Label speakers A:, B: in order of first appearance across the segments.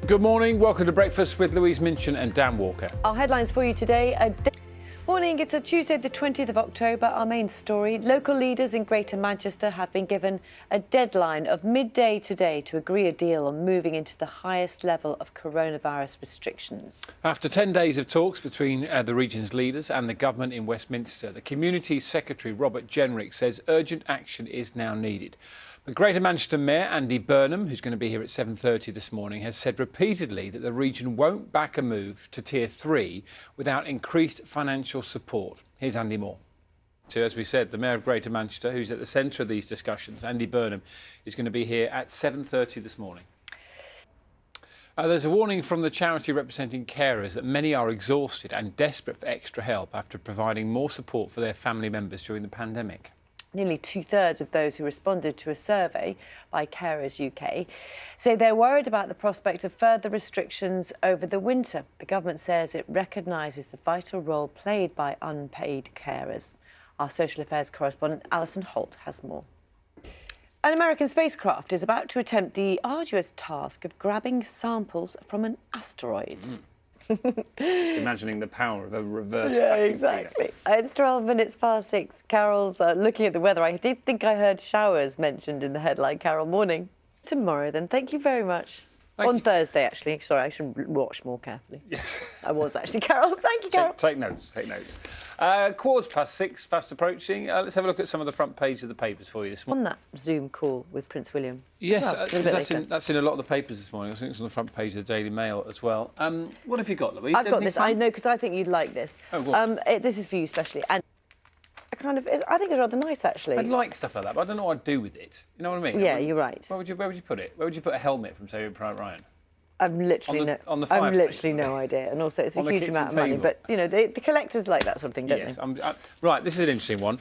A: Good morning, welcome to Breakfast with Louise Minchin and Dan Walker.
B: Our headlines for you today. Morning, it's a Tuesday the 20th of October. Our main story, local leaders in Greater Manchester have been given a deadline of midday today to agree a deal on moving into the highest level of coronavirus restrictions.
A: After 10 days of talks between the region's leaders and the government in Westminster, the Community Secretary Robert Jenrick says urgent action is now needed. The Greater Manchester Mayor Andy Burnham, who's going to be here at 7:30 this morning, has said repeatedly that the region won't back a move to Tier 3 without increased financial support. Here's Andy Moore. So, as we said, the Mayor of Greater Manchester, who's at the centre of these discussions, Andy Burnham, is going to be here at 7:30 this morning. There's a warning from the charity representing carers that many are exhausted and desperate for extra help after providing more support for their family members during the pandemic.
B: Nearly 2/3 of those who responded to a survey by Carers UK say they're worried about the prospect of further restrictions over the winter. The government says it recognises the vital role played by unpaid carers. Our social affairs correspondent Alison Holt has more. An American spacecraft is about to attempt the arduous task of grabbing samples from an asteroid.
A: Just imagining the power of a reverse
B: Yeah,
A: vacuum
B: exactly. It's 12 minutes past 6. Carol's looking at the weather. I did think I heard showers mentioned in the headline. Carol, morning. Tomorrow, then. Thank you very much. On Thursday, actually. Sorry, I should watch more carefully.
A: Yes.
B: I was actually. Carol, thank you, Carol.
A: Take notes, take notes. 6:15, fast approaching. Let's have a look at some of the front page of the papers for you this morning.
B: On that Zoom call with Prince William.
A: Yes,
B: Well, a little bit later.
A: that's in a lot of the papers this morning. I think it's on the front page of the Daily Mail as well. What have you got, Louise?
B: I've got
A: Anything
B: this.
A: fun?
B: I know, because I think you'd like this.
A: Oh, go on.
B: This is for you especially. And I think it's rather nice, actually.
A: I'd like stuff like that, but I don't know what I'd do with it. You know what I mean?
B: Yeah, you're right.
A: Where would you put it? Where would you put a helmet from Saving Private Ryan?
B: I've literally
A: on the
B: I've
A: fireplace.
B: literally no idea, and also it's a
A: On the
B: huge
A: kitchen
B: amount of money.
A: table.
B: But you know, the collectors like that sort of thing, don't
A: Yes.
B: they?
A: Right, this is an interesting one.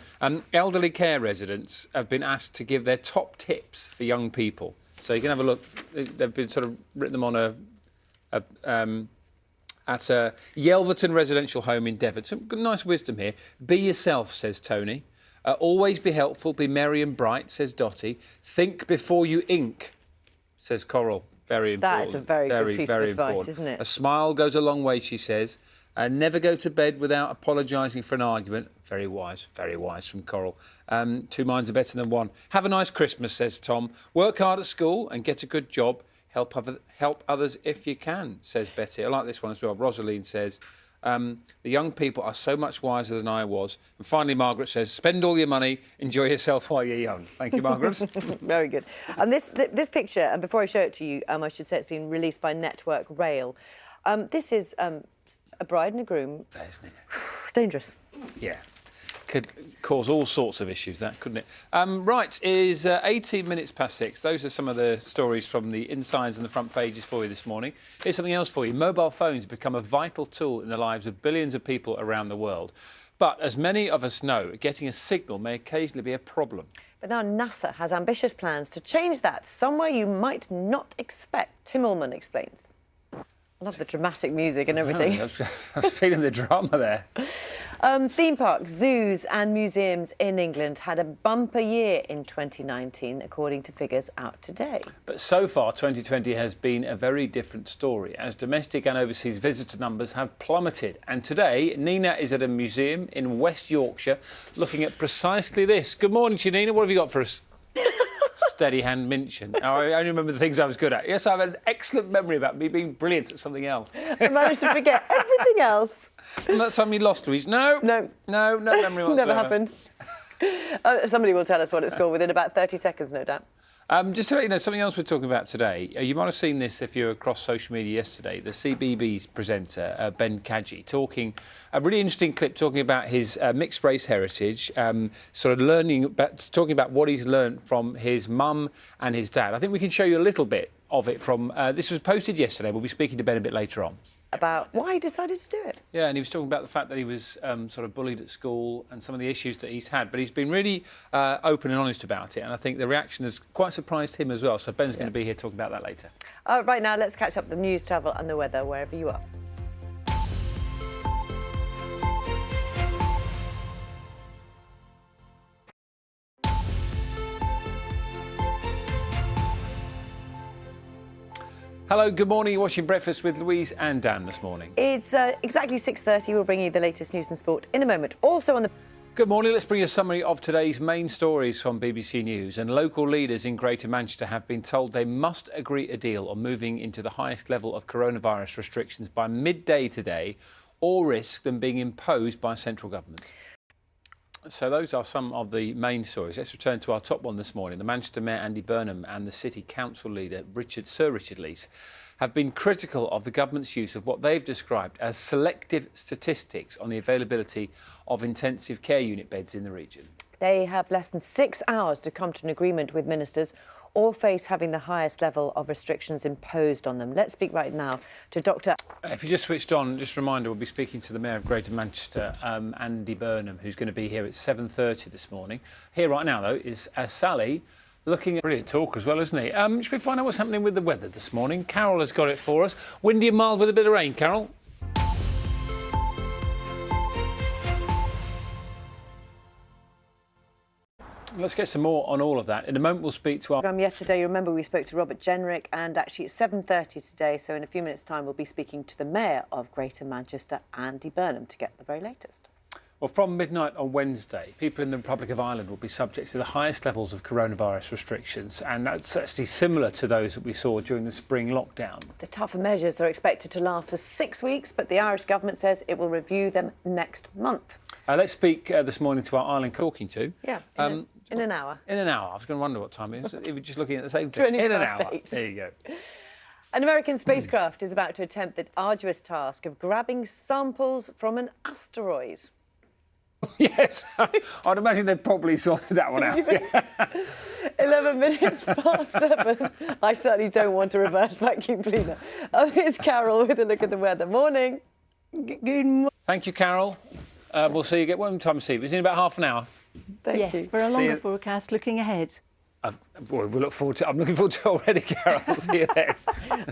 A: Elderly care residents have been asked to give their top tips for young people. So you can have a look. They've been sort of written them on at a Yelverton residential home in Devon. Some good, nice wisdom here. Be yourself, says Tony. Always be helpful. Be merry and bright, says Dottie. Think before you ink, says Coral. Very important.
B: That is a very good piece of advice, isn't it?
A: A smile goes a long way, she says. Never go to bed without apologising for an argument. Very wise from Coral. Two minds are better than one. Have a nice Christmas, says Tom. Work hard at school and get a good job. Help others if you can, says Betty. I like this one as well. Rosaline says, the young people are so much wiser than I was. And finally, Margaret says, spend all your money, enjoy yourself while you're young. Thank you, Margaret.
B: Very good. And this picture, and before I show it to you, I should say it's been released by Network Rail. This is a bride and a groom.
A: That, isn't it?
B: Dangerous.
A: Yeah. Could cause all sorts of issues, that, couldn't it? Right, it is 18 minutes past 6. Those are some of the stories from the insides and the front pages for you this morning. Here's something else for you. Mobile phones have become a vital tool in the lives of billions of people around the world. But as many of us know, getting a signal may occasionally be a problem.
B: But now NASA has ambitious plans to change that somewhere you might not expect. Tim Ullman explains. I love the dramatic music and everything.
A: I was feeling the drama there.
B: Theme parks, zoos and museums in England had a bumper year in 2019, according to figures out today.
A: But so far, 2020 has been a very different story, as domestic and overseas visitor numbers have plummeted. And today, Nina is at a museum in West Yorkshire looking at precisely this. Good morning to you, Nina. What have you got for us? Steady hand Minchin. Oh, I only remember the things I was good at. Yes, I have an excellent memory about me being brilliant at something else.
B: I managed to forget everything else.
A: And that time you lost, Louise? No memory whatsoever.
B: Never happened. Somebody will tell us what it's called within about 30 seconds, no doubt.
A: Just to let you know, something else we're talking about today. You might have seen this if you were across social media yesterday. The CBeebies presenter, Ben Kadji, talking a really interesting clip talking about his mixed race heritage, talking about what he's learned from his mum and his dad. I think we can show you a little bit of it from. This was posted yesterday. We'll be speaking to Ben a bit later on.
B: About why he decided to do it.
A: Yeah, and he was talking about the fact that he was sort of bullied at school and some of the issues that he's had. But he's been really open and honest about it. And I think the reaction has quite surprised him as well. So Ben's going to be here talking about that later.
B: Right now, let's catch up the news, travel and the weather wherever you are.
A: Hello, good morning. You're watching Breakfast with Louise and Dan this morning.
B: It's exactly 6:30. We'll bring you the latest news and sport in a moment. Also on the...
A: Good morning. Let's bring you a summary of today's main stories from BBC News. And local leaders in Greater Manchester have been told they must agree a deal on moving into the highest level of coronavirus restrictions by midday today, or risk them being imposed by central government. So those are some of the main stories. Let's return to our top one this morning. The Manchester Mayor Andy Burnham and the City Council leader Sir Richard Leese have been critical of the government's use of what they've described as selective statistics on the availability of intensive care unit beds in the region. They
B: have less than 6 hours to come to an agreement with ministers or face having the highest level of restrictions imposed on them. Let's speak right now to Dr.
A: If you just switched on, just a reminder, we'll be speaking to the Mayor of Greater Manchester, Andy Burnham, who's going to be here at 7:30 this morning. Here right now, though, is Sally, looking at brilliant talk as well, isn't he? Should we find out what's happening with the weather this morning? Carol has got it for us. Windy and mild with a bit of rain, Carol. Let's get some more on all of that. In a moment, we'll speak to our...
B: Yesterday, you remember we spoke to Robert Jenrick, and actually it's 7:30 today, so in a few minutes' time, we'll be speaking to the Mayor of Greater Manchester, Andy Burnham, to get the very latest.
A: Well, from midnight on Wednesday, people in the Republic of Ireland will be subject to the highest levels of coronavirus restrictions, and that's actually similar to those that we saw during the spring lockdown.
B: The tougher measures are expected to last for 6 weeks, but the Irish government says it will review them next month.
A: Let's speak this morning to our Ireland talking to.
B: Yeah, in an hour.
A: In an hour. I was going to wonder what time it is. If we're just looking at the same thing. In an hour.
B: 8.
A: There you go.
B: An American spacecraft is about to attempt the arduous task of grabbing samples from an asteroid.
A: Yes, I'd imagine they'd probably sorted that one out.
B: 11 minutes past 7. I certainly don't want a reverse vacuum cleaner. Here's Carol with a look at the weather. Morning.
C: Good morning.
A: Thank you, Carol. We'll see you. Get one time to see. It's in about half an hour.
B: Thank you.
C: Yes, for a longer forecast looking ahead.
A: Boy, we look forward to. I'm looking forward to it already, Carol. See you then.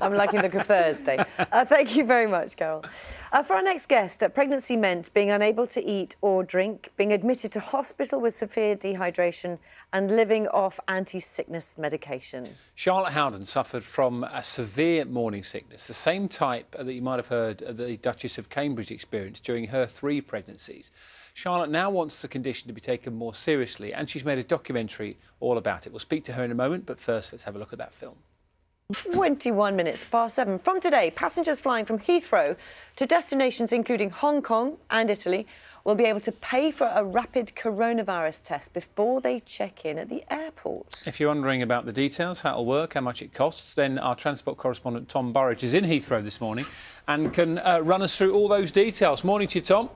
B: I'm liking the Thursday. Thank you very much, Carol. For our next guest, pregnancy meant being unable to eat or drink, being admitted to hospital with severe dehydration and living off anti-sickness medication.
A: Charlotte Howden suffered from a severe morning sickness, the same type that you might have heard the Duchess of Cambridge experienced during her 3 pregnancies. Charlotte now wants the condition to be taken more seriously, and she's made a documentary all about it. We'll speak to her in a moment, but first let's have a look at that film.
B: 21 minutes past 7. From today, passengers flying from Heathrow to destinations including Hong Kong and Italy will be able to pay for a rapid coronavirus test before they check in at the airport.
A: If you're wondering about the details, how it'll work, how much it costs, then our transport correspondent Tom Burridge is in Heathrow this morning and can run us through all those details. Morning to you, Tom.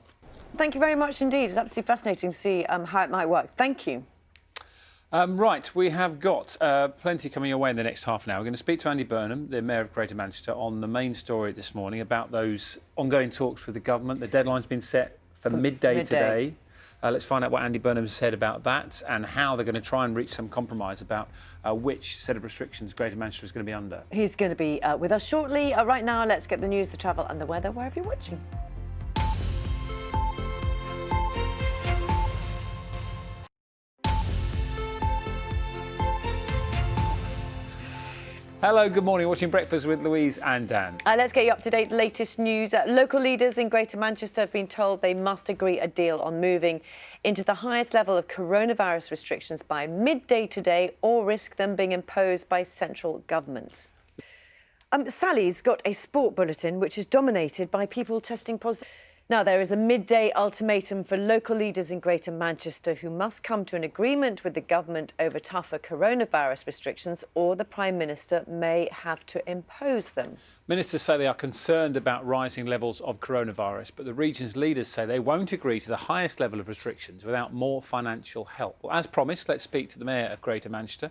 B: Thank you very much indeed. It's absolutely fascinating to see how it might work. Thank you.
A: Right, we have got plenty coming your way in the next half an hour. We're going to speak to Andy Burnham, the Mayor of Greater Manchester, on the main story this morning about those ongoing talks with the government. The deadline's been set for midday today. Let's find out what Andy Burnham said about that and how they're going to try and reach some compromise about which set of restrictions Greater Manchester is going to be under.
B: He's going to be with us shortly. Right now, let's get the news, the travel and the weather wherever you're watching.
A: Hello, good morning. Watching Breakfast with Louise and Dan.
B: Let's get you up to date latest news. Local leaders in Greater Manchester have been told they must agree a deal on moving into the highest level of coronavirus restrictions by midday today or risk them being imposed by central government. Sally's got a sport bulletin which is dominated by people testing positive. Now, there is a midday ultimatum for local leaders in Greater Manchester who must come to an agreement with the government over tougher coronavirus restrictions or the Prime Minister may have to impose them.
A: Ministers say they are concerned about rising levels of coronavirus, but the region's leaders say they won't agree to the highest level of restrictions without more financial help. Well, as promised, let's speak to the Mayor of Greater Manchester.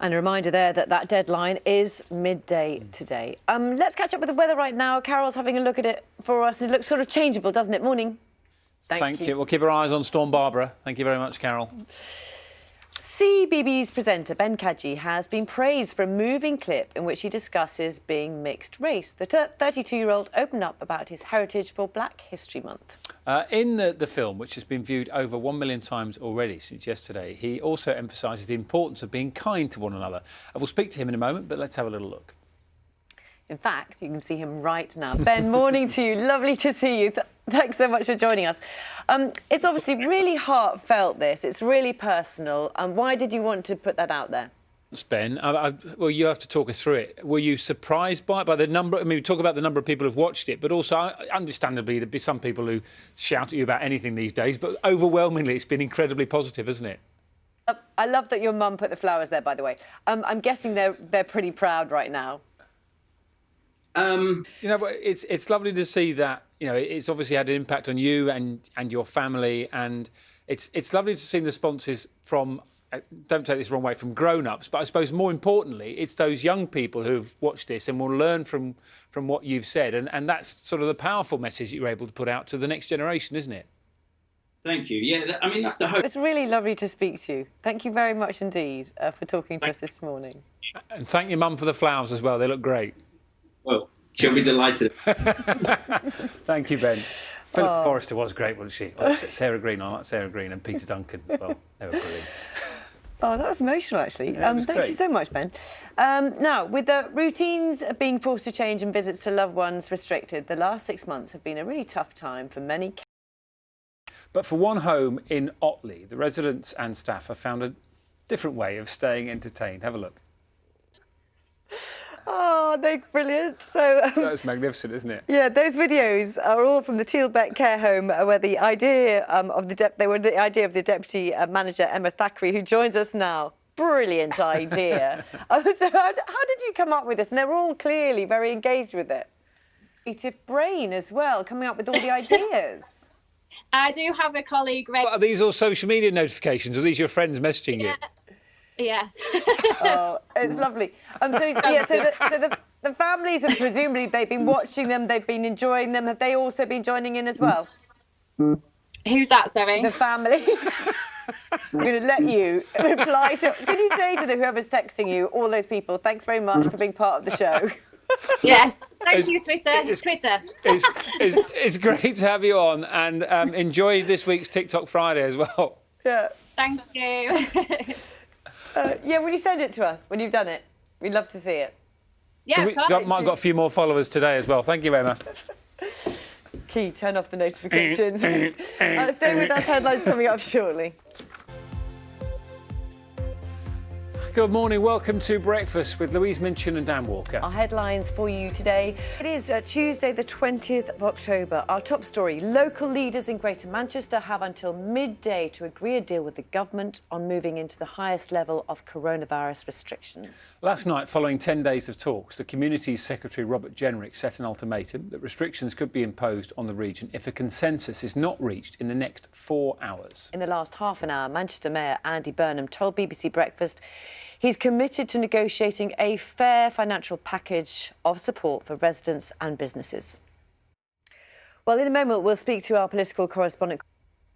B: And a reminder there that that deadline is midday today. Let's catch up with the weather right now. Carol's having a look at it for us. It looks sort of changeable, doesn't it? Morning.
A: Thank you. We'll keep our eyes on Storm Barbara. Thank you very much, Carol.
B: CBeebies presenter Ben Kadji has been praised for a moving clip in which he discusses being mixed race. The 32-year-old opened up about his heritage for Black History Month.
A: In the film, which has been viewed over 1 million times already since yesterday, he also emphasises the importance of being kind to one another. We'll speak to him in a moment, but let's have a little look.
B: In fact, you can see him right now. Ben, morning to you. Lovely to see you. Thanks so much for joining us. It's obviously really heartfelt, this. It's really personal. Why did you want to put that out there?
A: Ben, well, you have to talk us through it. Were you surprised by the number? I mean, we talk about the number of people who've watched it, but also, understandably, there'd be some people who shout at you about anything these days, but overwhelmingly, it's been incredibly positive, hasn't it?
B: I love that your mum put the flowers there, by the way. I'm guessing they're pretty proud right now.
A: You know, it's lovely to see that. You know, it's obviously had an impact on you and your family, and it's lovely to see the responses from. Don't take this the wrong way, from grown-ups, but I suppose more importantly, it's those young people who've watched this and will learn from what you've said, and that's sort of the powerful message that you're able to put out to the next generation, isn't it?
D: Thank you. Yeah, I mean, that's the hope.
B: It's really lovely to speak to you. Thank you very much indeed for talking to us this morning.
A: And thank your mum for the flowers as well. They look great.
D: Well, she'll be delighted.
A: Thank you, Ben. Philip Forrester was great, wasn't she? Oh, Sarah Green, I like Sarah Green, and Peter Duncan as well. They were brilliant.
B: Oh, that was emotional, actually.
A: Yeah,
B: thank you so much, Ben. Now, with the routines being forced to change and visits to loved ones restricted, the last 6 months have been a really tough time for many.
A: But for one home in Otley, the residents and staff have found a different way of staying entertained. Have a look.
B: Oh, they're brilliant. So
A: That's magnificent, isn't it?
B: yeah, those videos are all from the Tealbeck care home, where the idea of the deputy manager Emma Thackeray, who joins us now. Brilliant idea. So how did you come up with this? And they're all clearly very engaged with it. Creative brain as well, coming up with all the ideas.
E: I do have a colleague.
A: Are these all social media notifications? Or are these your friends messaging you?
E: Yeah.
B: Oh, it's lovely. So the families, and presumably they've been watching them, they've been enjoying them. Have they also been joining in as well?
E: Who's that, sorry?
B: The families. I'm going to let you reply to. Can you say to whoever's texting you, all those people, thanks very much for being part of the show?
E: Yes. Thank you, Twitter.
A: It's great to have you on, and enjoy this week's TikTok Friday as well.
B: Yeah.
E: Thank you.
B: Yeah, will you send it to us when you've done it? We'd love to see it.
E: Yeah,
A: Might have got a few more followers today as well. Thank you, Emma.
B: Key, turn off the notifications. Stay with us, headlines coming up shortly.
A: Good morning, welcome to Breakfast with Louise Minchin and Dan Walker.
B: Our headlines for you today. It is Tuesday the 20th of October. Our top story, local leaders in Greater Manchester have until midday to agree a deal with the government on moving into the highest level of coronavirus restrictions.
A: Last night, following 10 days of talks, the Communities Secretary Robert Jenrick set an ultimatum that restrictions could be imposed on the region if a consensus is not reached in the next 4 hours.
B: In the last half an hour, Manchester Mayor Andy Burnham told BBC Breakfast he's committed to negotiating a fair financial package of support for residents and businesses. Well, in a moment, we'll speak to our political correspondent.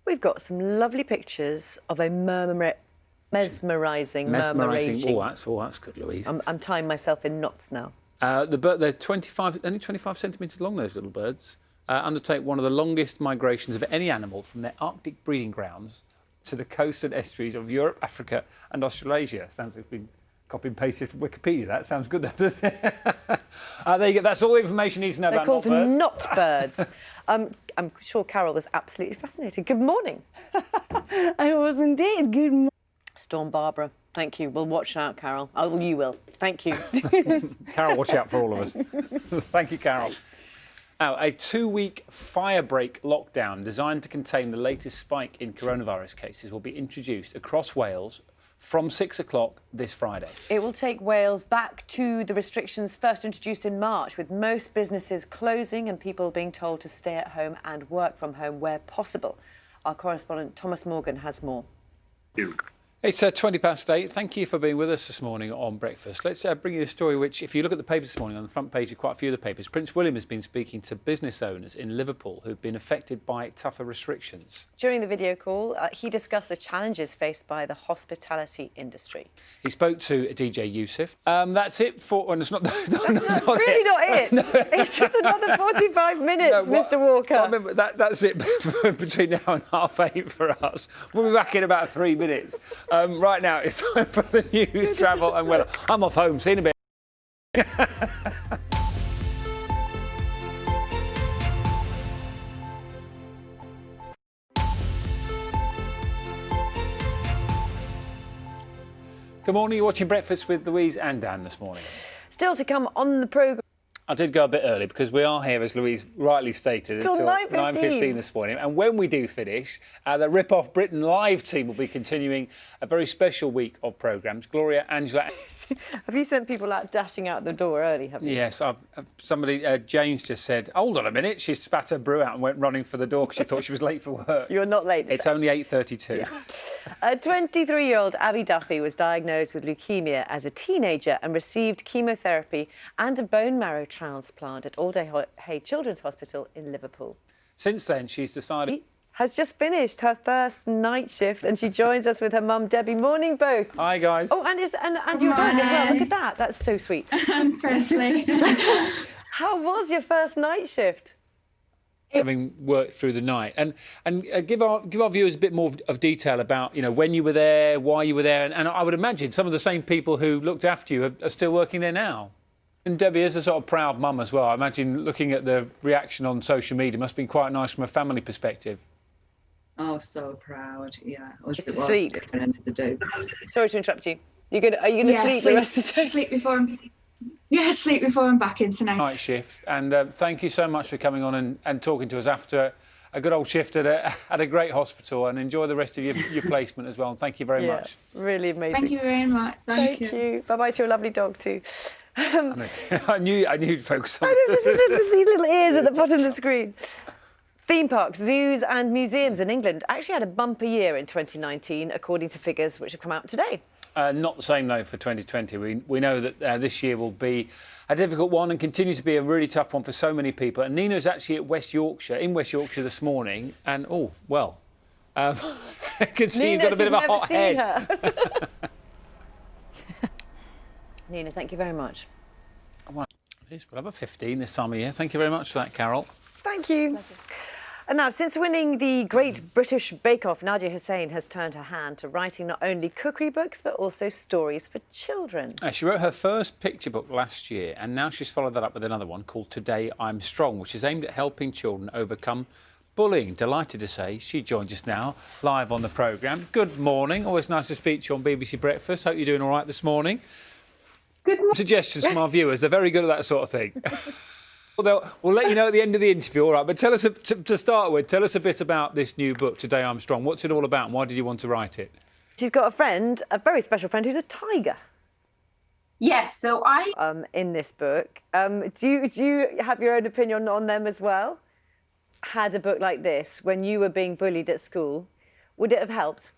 B: We've got some lovely pictures of a mesmerising.
A: Oh, that's good, Louise.
B: I'm tying myself in knots now.
A: They're 25 centimetres long, those little birds. Undertake one of the longest migrations of any animal from their Arctic breeding grounds to the coasts and estuaries of Europe, Africa and Australasia. Sounds like it's been copy and pasted from Wikipedia. That sounds good, doesn't it? There you go. That's all the information you need to know
B: They're
A: about
B: called knot birds. I'm sure Carol was absolutely fascinated. Good morning.
C: I was indeed. Good morning.
B: Storm Barbara. Thank you. We'll watch out, Carol. Oh, well, you will. Thank you.
A: Carol, watch out for all of us. Thank you, Carol. Now, a 2-week firebreak lockdown designed to contain the latest spike in coronavirus cases will be introduced across Wales from 6 o'clock this Friday.
B: It will take Wales back to the restrictions first introduced in March, with most businesses closing and people being told to stay at home and work from home where possible. Our correspondent Thomas Morgan has more.
A: It's 8:20. Thank you for being with us this morning on Breakfast. Let's bring you a story which, if you look at the papers this morning, on the front page of quite a few of the papers, Prince William has been speaking to business owners in Liverpool who've been affected by tougher restrictions.
B: During the video call, he discussed the challenges faced by the hospitality industry.
A: He spoke to DJ Yusuf. That's it for... Well, it's not, that's
B: really not it. No. It's just another 45 minutes, Mr Walker.
A: Well, remember, that's it between now and 8:30 for us. We'll be back in about 3 minutes. Right now, it's time for the news, travel and weather. I'm off home. See you in a bit. Good morning. You're watching Breakfast with Louise and Dan this morning.
B: Still to come on the programme.
A: I did go a bit early because we are here, as Louise rightly stated,
B: Till 9:15
A: this morning. And when we do finish, the Rip Off Britain live team will be continuing a very special week of programmes. Gloria, Angela...
B: Have you sent people out dashing out the door early, have you?
A: Yes, Jane's just said, hold on a minute. She spat her brew out and went running for the door because she thought she was late for work.
B: You're not late.
A: It's only 8:32.
B: Yeah. 23-year-old Abby Duffy was diagnosed with leukemia as a teenager and received chemotherapy and a bone marrow transplant at Alderhay Children's Hospital in Liverpool.
A: Since then, she's decided...
B: Has just finished her first night shift and she joins us with her mum, Debbie. Morning, both.
A: Hi, guys.
B: Oh, and your dog as well. Look at that. That's so sweet.
E: Firstly.
B: How was your first night shift?
A: Having worked through the night, and give our viewers a bit more of detail about when you were there, why you were there, and I would imagine some of the same people who looked after you are still working there now. And Debbie is a sort of proud mum as well. I imagine looking at the reaction on social media must have been quite nice from a family perspective.
F: Oh, so proud! Yeah, it was.
B: Sleep.
F: Into the day.
B: Sorry to interrupt you. Are you going to sleep the rest of the day?
E: Sleep before I'm back in tonight.
A: Night shift, and thank you so much for coming on and talking to us after a good old shift at a great hospital, and enjoy the rest of your placement as well. And thank you very much.
B: Really amazing.
E: Thank you very much.
B: Thank you. Bye bye to your lovely dog too.
A: I knew you'd focus on
B: These little ears at the bottom of the screen. Theme parks, zoos and museums in England actually had a bumper year in 2019, according to figures which have come out today.
A: Not the same, though, for 2020. We know that this year will be a difficult one and continue to be a really tough one for so many people. And Nina's actually in West Yorkshire this morning. And, I can see you've got a bit of a hot head.
B: Nina, thank you very much.
A: We'll have a 15 this time of year. Thank you very much for that, Carol.
B: Thank you. And now, since winning the Great British Bake Off, Nadia Hussain has turned her hand to writing not only cookery books, but also stories for children.
A: She wrote her first picture book last year, and now she's followed that up with another one called Today I'm Strong, which is aimed at helping children overcome bullying. Delighted to say she joins us now, live on the programme. Good morning. Always nice to speak to you on BBC Breakfast. Hope you're doing all right this morning.
E: Good morning.
A: Suggestions from our viewers. They're very good at that sort of thing. We'll let you know at the end of the interview, all right? But tell us, to start with, tell us a bit about this new book, Today I'm Strong. What's it all about and why did you want to write it?
B: She's got a friend, a very special friend, who's a tiger.
E: Yes, so
B: in this book. Do you have your own opinion on them as well? Had a book like this when you were being bullied at school, would it have helped?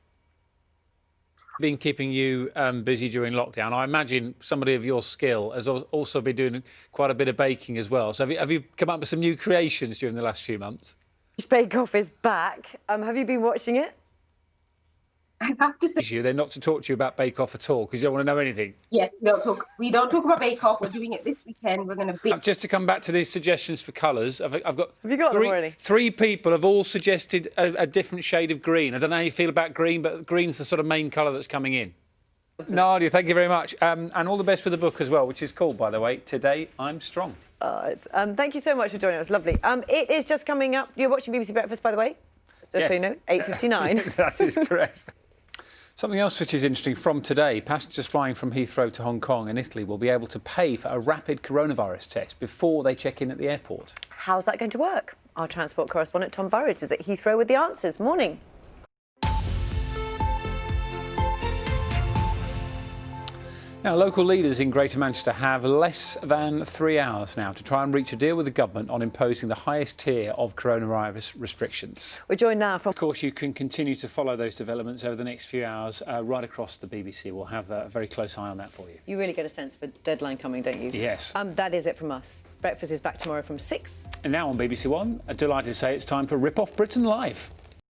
A: Been keeping you busy during lockdown. I imagine somebody of your skill has also been doing quite a bit of baking as well. So have you come up with some new creations during the last few months?
B: Bake Off is back. Have you been watching it?
E: I have to say,
A: They're not to talk to you about Bake Off at all because you don't want to know anything.
G: Yes, we don't talk about Bake Off. We're doing it this weekend. We're going to bake.
A: Just to come back to these suggestions for colours, I've got,
B: have you got them already?
A: Three people have all suggested a different shade of green. I don't know how you feel about green, but green's the sort of main colour that's coming in. Nadia, thank you very much. And all the best for the book as well, which is called, by the way, Today I'm Strong.
B: Thank you so much for joining us. Lovely. It is just coming up. You're watching BBC Breakfast, by the way? Just so you know, 8:59.
A: That is correct. Something else which is interesting from today, passengers flying from Heathrow to Hong Kong and Italy will be able to pay for a rapid coronavirus test before they check in at the airport.
B: How's that going to work? Our transport correspondent Tom Burridge is at Heathrow with the answers. Morning.
A: Now, local leaders in Greater Manchester have less than 3 hours now to try and reach a deal with the government on imposing the highest tier of coronavirus restrictions.
B: We're joined now from...
A: Of course, you can continue to follow those developments over the next few hours right across the BBC. We'll have a very close eye on that for you.
B: You really get a sense of a deadline coming, don't you?
A: Yes.
B: That is it from us. Breakfast is back tomorrow from 6.
A: And now on BBC One, delighted to say it's time for Rip Off Britain Live.